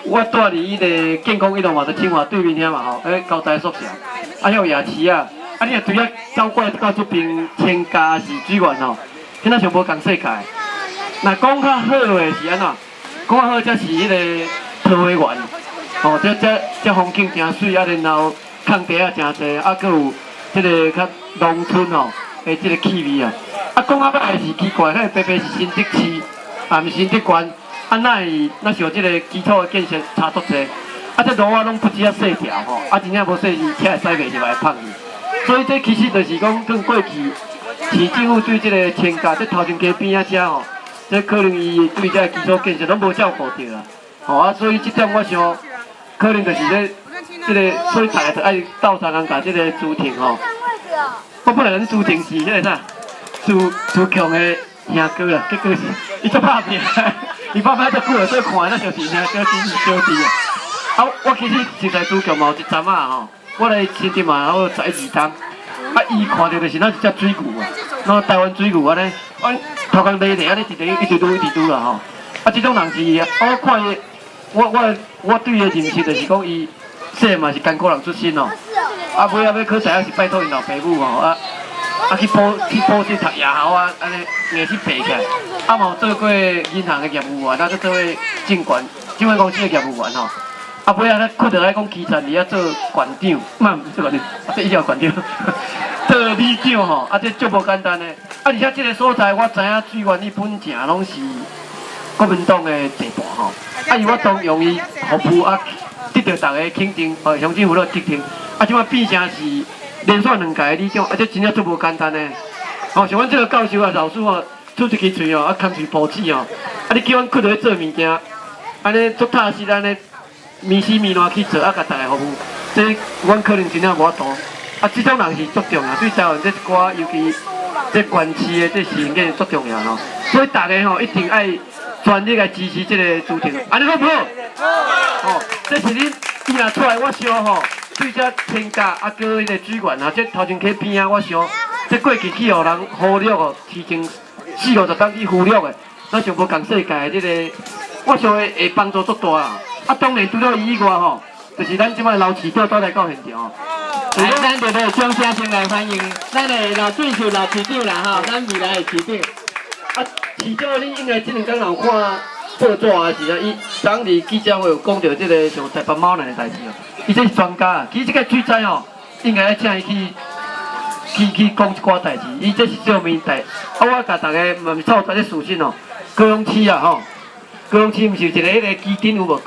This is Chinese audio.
我住伫迄个建工一路嘛，就清华对面遐嘛吼，高台宿舍，啊，遐有夜市啊，啊，你若对啊走过来到这边千家是水源吼，今仔上无共世界。若讲较好诶是安怎？讲较好则是迄个桃花源，哦，这风景真水，啊，然后空地啊真济，啊，佮有即个较农村吼诶，即个气味啊。啊，讲啊歹是奇怪，迄个白是新竹市，啊，毋是新竹县。啊，那是有即个基础的建设差足济，啊，这路啊拢不只啊细条吼，啊，真正无细是车会驶袂入来放去，所以这其实就是讲，跟过去市政府对即个千家这头前街边啊遮吼，这可能伊对这基础建设拢无照顾到啦，吼啊，所以这点我想，可能就是这个，所以大家就爱斗相共甲这个朱婷吼，我本来朱婷是迄个啥，朱强的兄哥啦，结果是伊做拍拼。伊爸爸在久了，所以看那就是兄哥真是小弟啊！啊，我其实实在主角嘛有一站啊吼，我来新店嘛有11、2摊，啊，伊看到就是那一只水牛啊，那台湾水牛安尼，阮头壳勒勒安尼一直拄啦吼，啊，这种人是我看伊，我对伊认识就是讲伊细嘛是艰苦人出身哦，啊，尾仔要考大学是拜托因老爸母吼啊。啊，去补习读夜校啊，安尼硬去爬起来。啊，嘛有做过银行的业务员，啊，再做过证券公司的业务员吼。啊，尾仔咧看到咧讲基层里啊做馆长，嘛做馆长，啊，这一条馆长，做理长吼，啊，这足无简单的。啊，而且这个所在我知影水源伊本正拢是国民党的地盘吼。啊，伊我当用伊服务啊，得到大家肯定，乡政府都得定。啊，即摆变成是。连续2届理长，啊，这真正足无简单诶。哦，像阮这个教授啊、老师哦，出一支嘴哦，啊，扛起报纸哦，啊，你叫阮去落去做物件，安尼足踏实，安尼面死面烂去做，啊，甲大家服务，这阮可能真正无法度。啊，这种人是足重要，对台湾这一寡，尤其这县市的这事件足重要吼。所以大家吼一定爱全力来支持这个主题，安尼好不好？哦，这是恁伊若出来，我想吼。对这千家啊，搁迄个水源啊，这头前溪边啊，我想这过去去互人忽略哦，提前40、50当去忽略的，咱上无共世界的这个，我想会帮助足大啊。啊，当然除了伊以外吼，就是咱即摆老市长倒来到现场哦。来，咱就来掌声先来欢迎咱的老水手、老市长啦吼，咱未来的市长。啊，市长你应该这2天有看报纸啊是啊，伊当日记者会有讲到这个像台北猫男的代志哦。伊这是专家啊，其实这个水灾哦，应该要请伊去讲一寡代志，伊这是少年代。啊，我甲大家问透大家事情哦，高雄市啊吼，高雄市毋是一个迄个基顶有无？